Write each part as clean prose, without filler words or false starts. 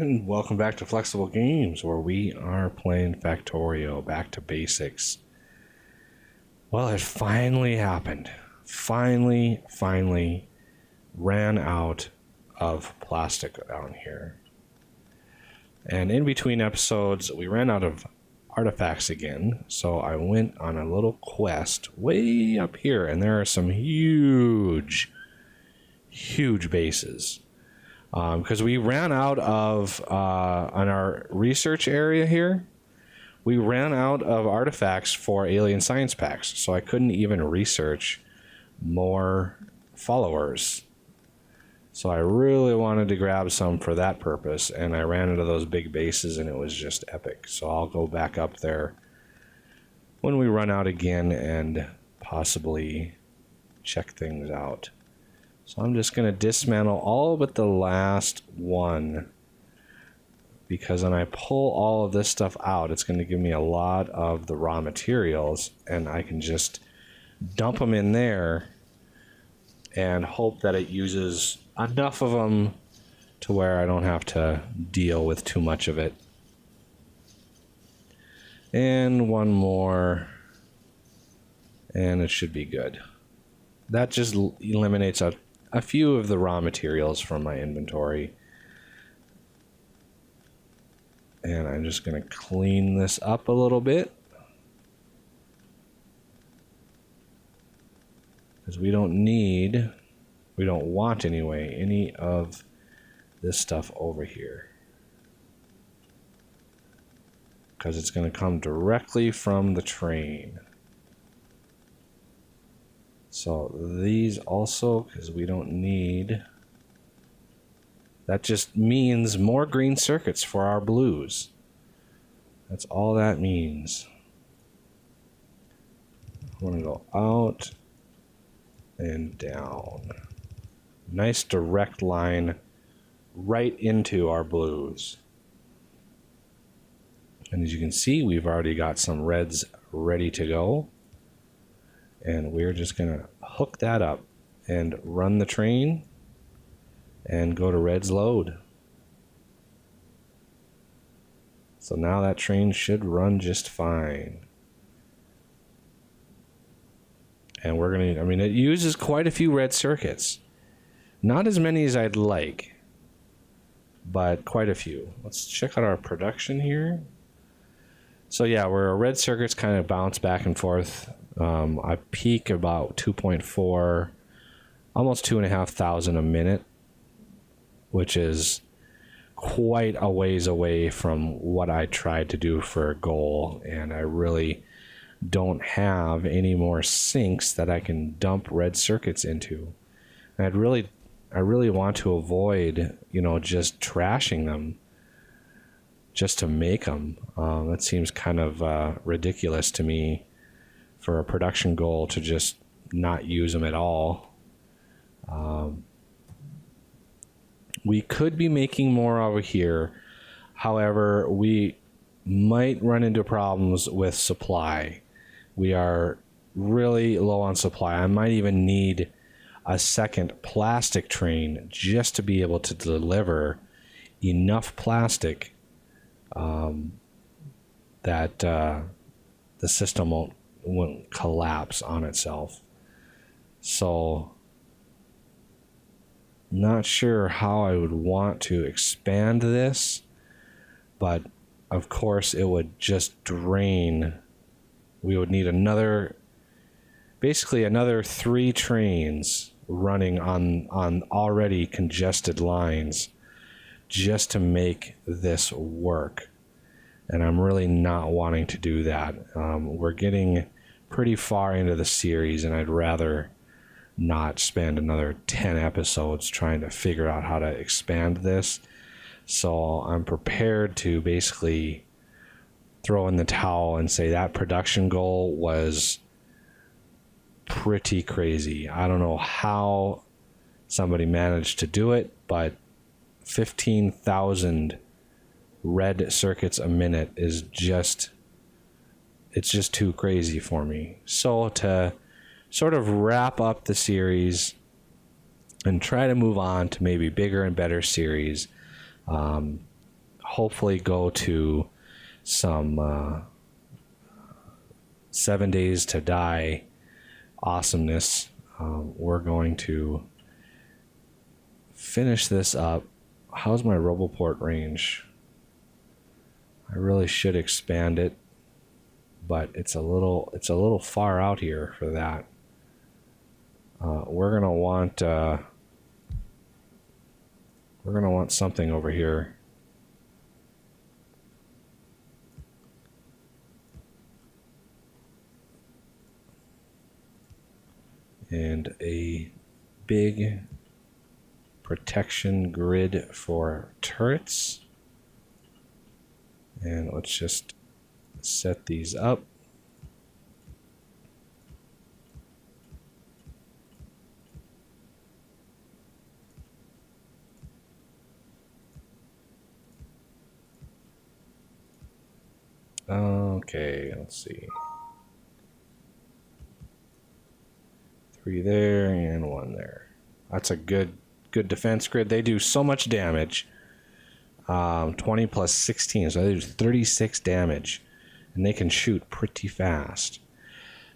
And welcome back to Flexible Games, where we are playing Factorio, back to basics. Well, it finally happened. Finally ran out of plastic down here. And in between episodes, we ran out of artifacts again, so I went on a little quest way up here, and there are some huge bases. Because we ran out of, on our research area here, we ran out of artifacts for alien science packs, so I couldn't even research more followers. So I really wanted to grab some for that purpose, and I ran into those big bases, and it was just epic. So I'll go back up there when we run out again and possibly check things out. So I'm just going to dismantle all but the last one, because when I pull all of this stuff out, it's going to give me a lot of the raw materials, and I can just dump them in there and hope that it uses enough of them to where I don't have to deal with too much of it. And one more, and it should be good. That just eliminates a few of the raw materials from my inventory. And I'm just going to clean this up a little bit, because we don't want anyway, any of this stuff over here, because it's going to come directly from the train. So these also, because we don't need, that just means more green circuits for our blues. That's all that means. I'm going to go out and down. Nice direct line right into our blues. And as you can see, we've already got some reds ready to go. And we're just going to hook that up and run the train and go to red's load. So now that train should run just fine. And we're going to, it uses quite a few red circuits. Not as many as I'd like, but quite a few. Let's check out our production here. So yeah, where our red circuits kind of bounce back and forth. I peak about 2.4, almost 2,500 a minute, which is quite a ways away from what I tried to do for a goal. And I really don't have any more sinks that I can dump red circuits into. And I really want to avoid, just trashing them just to make them. That seems kind of ridiculous to me for a production goal to just not use them at all. We could be making more over here. However, we might run into problems with supply. We are really low on supply. I might even need a second plastic train just to be able to deliver enough plastic that the system won't collapse on itself. So not sure how I would want to expand this, but of course it would just drain. We would need basically another 3 trains running on already congested lines just to make this work. And I'm really not wanting to do that. We're getting pretty far into the series, and I'd rather not spend another 10 episodes trying to figure out how to expand this. So I'm prepared to basically throw in the towel and say that production goal was pretty crazy. I don't know how somebody managed to do it, but 15,000 red circuits a minute is just too crazy for me. So to sort of wrap up the series and try to move on to maybe bigger and better series, hopefully go to some 7 Days to Die awesomeness. We're going to finish this up. How's my Roboport range? I really should expand it, but it's a little far out here for that. We're gonna want something over here. And a big protection grid for turrets. And let's just set these up. Okay, let's see. 3 there and 1 there. That's a good defense grid. They do so much damage. 20 plus 16, so they do 36 damage, and they can shoot pretty fast.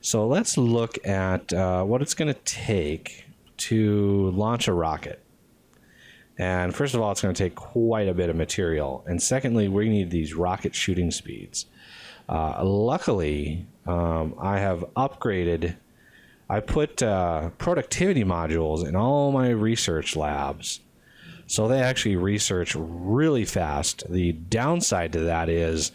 So let's look at what it's going to take to launch a rocket. And first of all, it's going to take quite a bit of material. And secondly, we need these rocket shooting speeds. Luckily, I have upgraded. I put productivity modules in all my research labs, so they actually research really fast. The downside to that is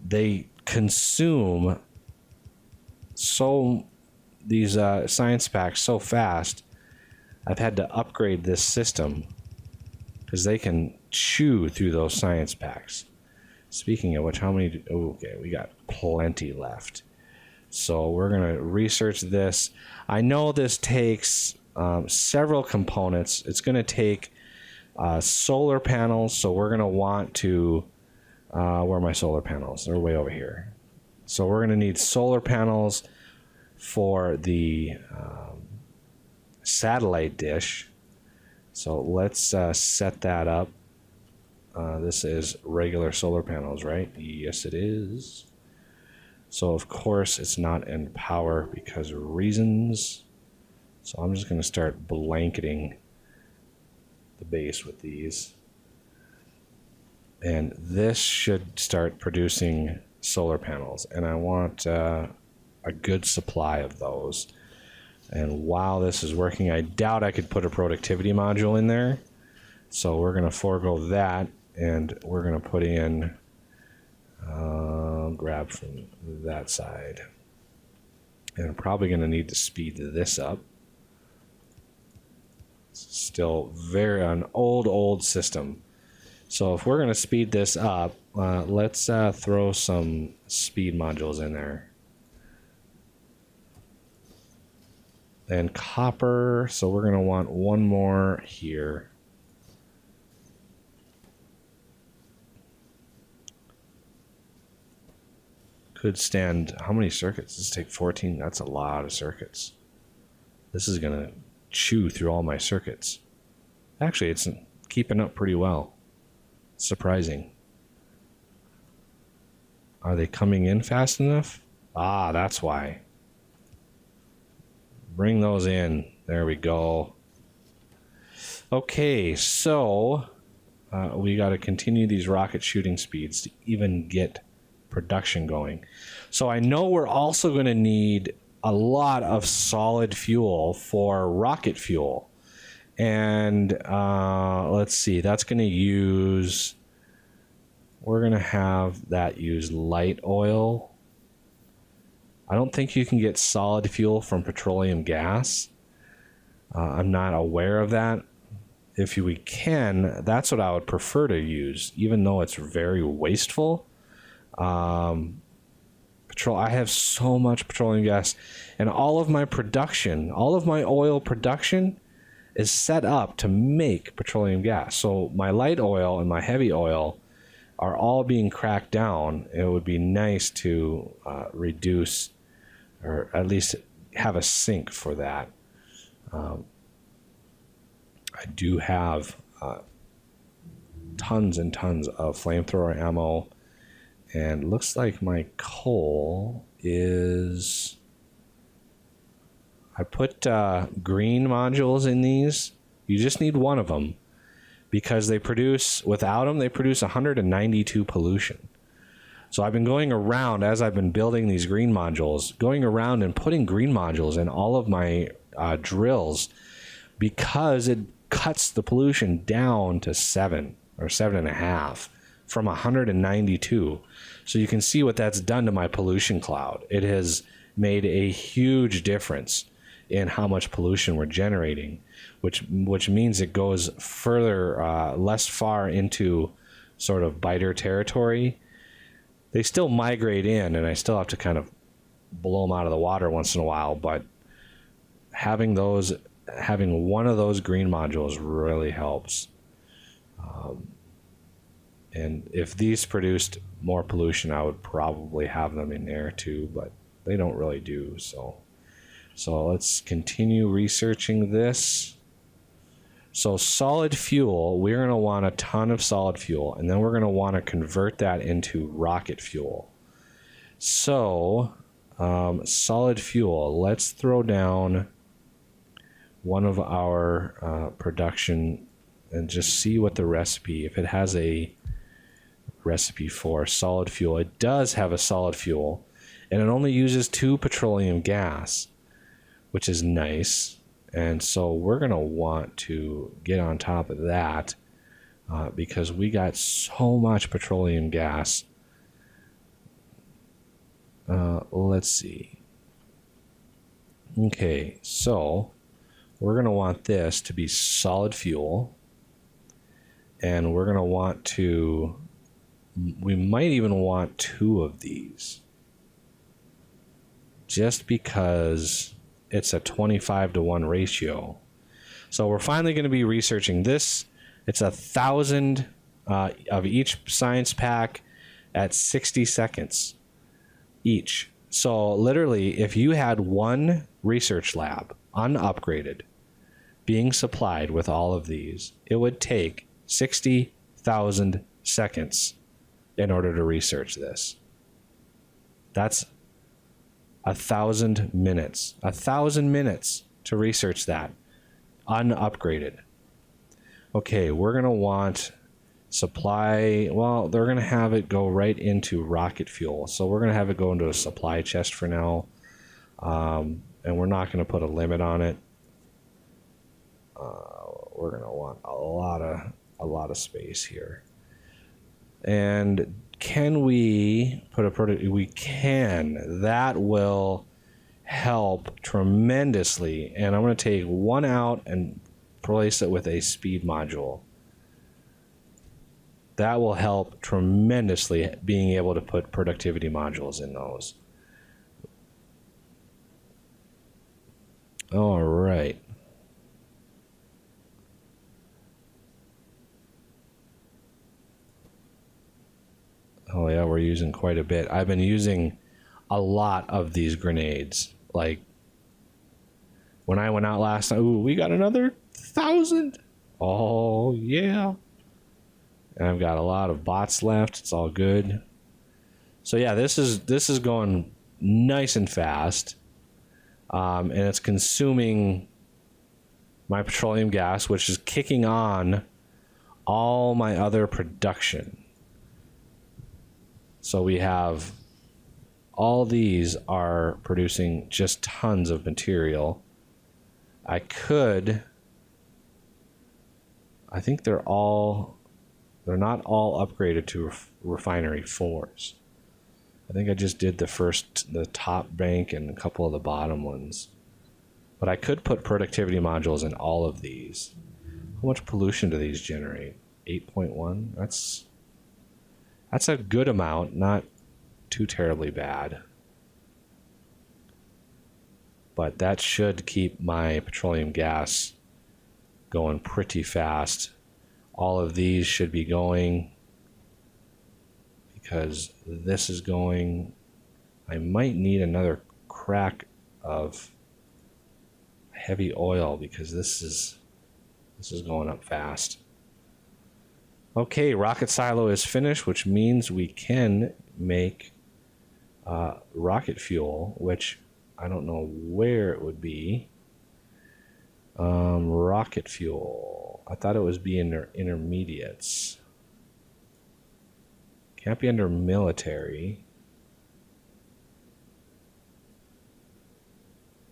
they consume these science packs so fast. I've had to upgrade this system because they can chew through those science packs. Speaking of which, how many? Okay, we got plenty left. So we're going to research this. I know this takes several components. It's going to take solar panels. So we're going to want to, where are my solar panels? They're way over here. So we're going to need solar panels for the satellite dish. So let's set that up. This is regular solar panels, right? Yes, it is. So of course it's not in power because of reasons. So I'm just going to start blanketing the base with these. And this should start producing solar panels. And I want a good supply of those. And while this is working, I doubt I could put a productivity module in there. So we're going to forego that. And we're going to put in, grab from that side. And I'm probably going to need to speed this up. It's still an old system. So if we're going to speed this up, let's throw some speed modules in there. And copper, so we're going to want one more here. Could stand, how many circuits? Does this take 14? That's a lot of circuits. This is going to chew through all my circuits. Actually, it's keeping up pretty well. Surprising. Are they coming in fast enough? Ah, that's why. Bring those in. There we go. Okay, so we got to continue these rocket shooting speeds to even get production going. So I know we're also going to need a lot of solid fuel for rocket fuel. And let's see, that's going to use, we're going to have that use light oil. I don't think you can get solid fuel from petroleum gas. I'm not aware of that. If we can, that's what I would prefer to use, even though it's very wasteful. I have so much petroleum gas, and all of my oil production is set up to make petroleum gas. So my light oil and my heavy oil are all being cracked down. It would be nice to reduce, or at least have a sink for that. I do have tons and tons of flamethrower ammo. And looks like my coal is... I put green modules in these. You just need one of them because they produce, without them, they produce 192 pollution. So I've been going around as I've been building these green modules, going around and putting green modules in all of my drills because it cuts the pollution down to 7 or 7.5 from 192. So you can see what that's done to my pollution cloud. It has made a huge difference in how much pollution we're generating, which means it goes further, less far into sort of biter territory. They still migrate in, and I still have to kind of blow them out of the water once in a while, but having one of those green modules really helps. And if these produced more pollution, I would probably have them in there too, but they don't really do. So let's continue researching this. So solid fuel, we're going to want a ton of solid fuel, and then we're going to want to convert that into rocket fuel. So solid fuel, let's throw down one of our production and just see what the recipe, if it has a recipe for solid fuel. It does have a solid fuel, and it only uses 2 petroleum gas, which is nice. And so we're going to want to get on top of that because we got so much petroleum gas. Let's see. Okay, so we're going to want this to be solid fuel. And we're going to want to, we might even want 2 of these. Just because it's a 25-to-1 ratio. So we're finally going to be researching this. It's 1,000 of each science pack at 60 seconds each. So literally, if you had one research lab, unupgraded, being supplied with all of these, it would take 60,000 seconds in order to research this. That's 1,000 minutes. 1,000 minutes to research that, unupgraded. Okay, we're going to want supply. Well, they're going to have it go right into rocket fuel. So we're going to have it go into a supply chest for now. And we're not going to put a limit on it. We're going to want a lot of space here. And can we put a product? We can. That will help tremendously. And I'm going to take one out and replace it with a speed module. That will help tremendously, being able to put productivity modules in those. All right. Oh yeah, we're using quite a bit. I've been using a lot of these grenades. Like when I went out last night, ooh, we got another 1,000. Oh yeah. And I've got a lot of bots left. It's all good. So yeah, this is going nice and fast. And it's consuming my petroleum gas, which is kicking on all my other production. So we have all these are producing just tons of material. I think they're not all upgraded to refinery 4s. I think I just did the top bank and a couple of the bottom ones. But I could put productivity modules in all of these. How much pollution do these generate? 8.1? That's a good amount, not too terribly bad. But that should keep my petroleum gas going pretty fast. All of these should be going because this is going. I might need another crack of heavy oil because this is going up fast. Okay, rocket silo is finished, which means we can make rocket fuel, which I don't know where it would be. Rocket fuel. I thought it was be in their intermediates. Can't be under military.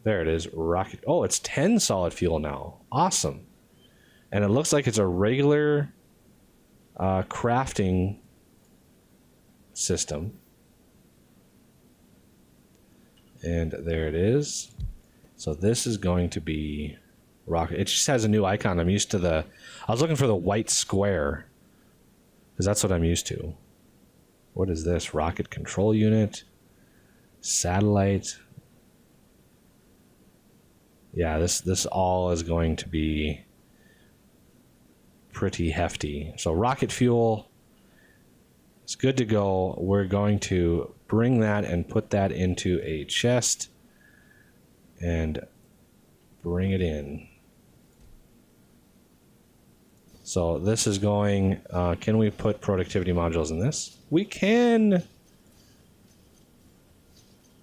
There it is, rocket. Oh, it's 10 solid fuel now. Awesome. And it looks like it's a regular crafting system. And there it is. So this is going to be rocket. It just has a new icon. I'm used to I was looking for the white square because that's what I'm used to. What is this? Rocket control unit, satellite. Yeah, this all is going to be pretty hefty. So rocket fuel is good to go. We're going to bring that and put that into a chest and bring it in. So this is going, can we put productivity modules in this? We can.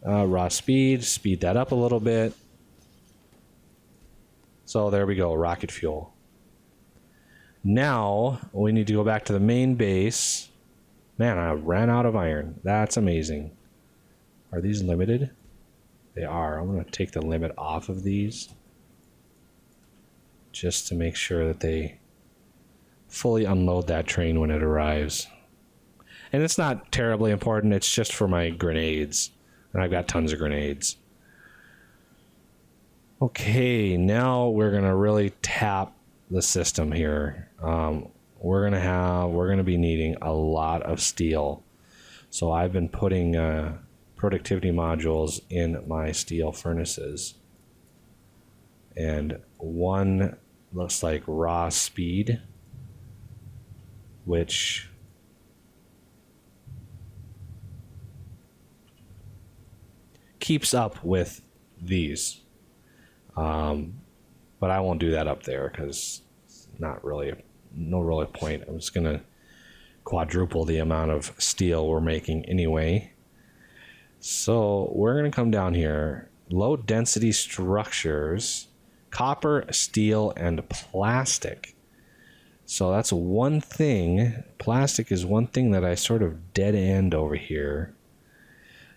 Raw speed, speed that up a little bit. So there we go, rocket fuel. Now we need to go back to the main base. Man, I ran out of iron. That's amazing. Are these limited? They are. I'm going to take the limit off of these just to make sure that they fully unload that train when it arrives. And it's not terribly important. It's just for my grenades. And I've got tons of grenades. Okay, now we're going to really tap the system here. We're going to be needing a lot of steel. So I've been putting productivity modules in my steel furnaces. And one looks like raw speed, which keeps up with these. But I won't do that up there because it's not really, no really point. I'm just going to quadruple the amount of steel we're making anyway. So we're going to come down here, low density structures, copper, steel, and plastic. So that's one thing. Plastic is one thing that I sort of dead end over here.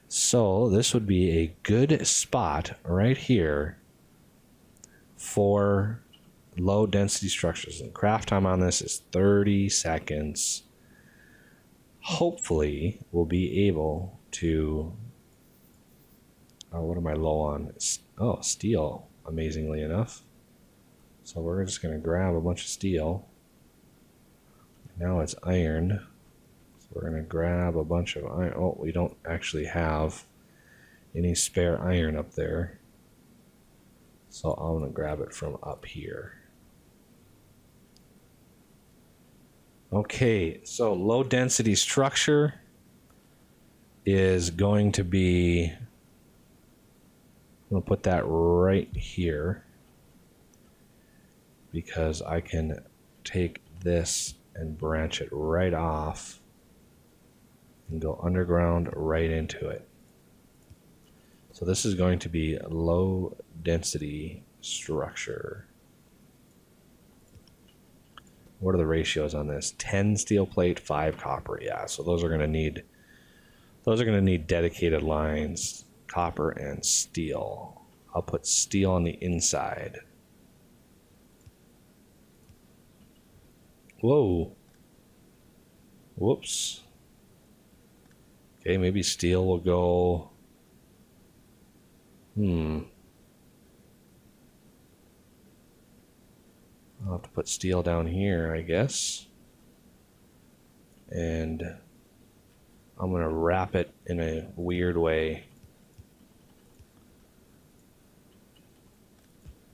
So this would be a good spot right here for low density structures. And craft time on this is 30 seconds. Hopefully we'll be able to, what am I low on? Oh, steel, amazingly enough. So we're just going to grab a bunch of steel. Now it's iron. So we're going to grab a bunch of iron. Oh, we don't actually have any spare iron up there. So I'm going to grab it from up here. Okay, so low density structure is going to be, I'm going to put that right here because I can take this and branch it right off and go underground right into it. So this is going to be a low density structure. What are the ratios on this? 10 steel plate, 5 copper. Yeah, so those are going to need dedicated lines, copper and steel. I'll put steel on the inside. Whoa. Whoops. Okay, maybe steel will go. I'll have to put steel down here, I guess. And I'm going to wrap it in a weird way.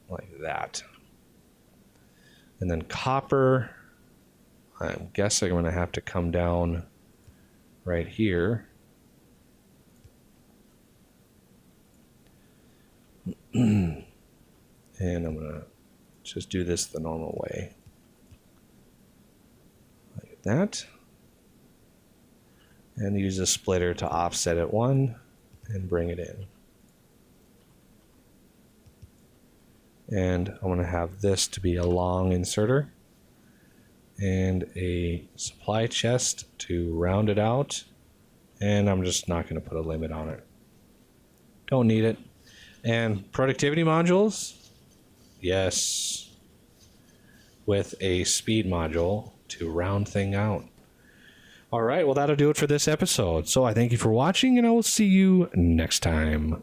Like that. And then copper, I guess I'm going to have to come down right here. And I'm going to just do this the normal way. Like that. And use a splitter to offset it 1 and bring it in. And I'm going to have this to be a long inserter and a supply chest to round it out. And I'm just not going to put a limit on it. Don't need it. And productivity modules, yes, with a speed module to round thing out. All right, well, that'll do it for this episode. So I thank you for watching, and I will see you next time.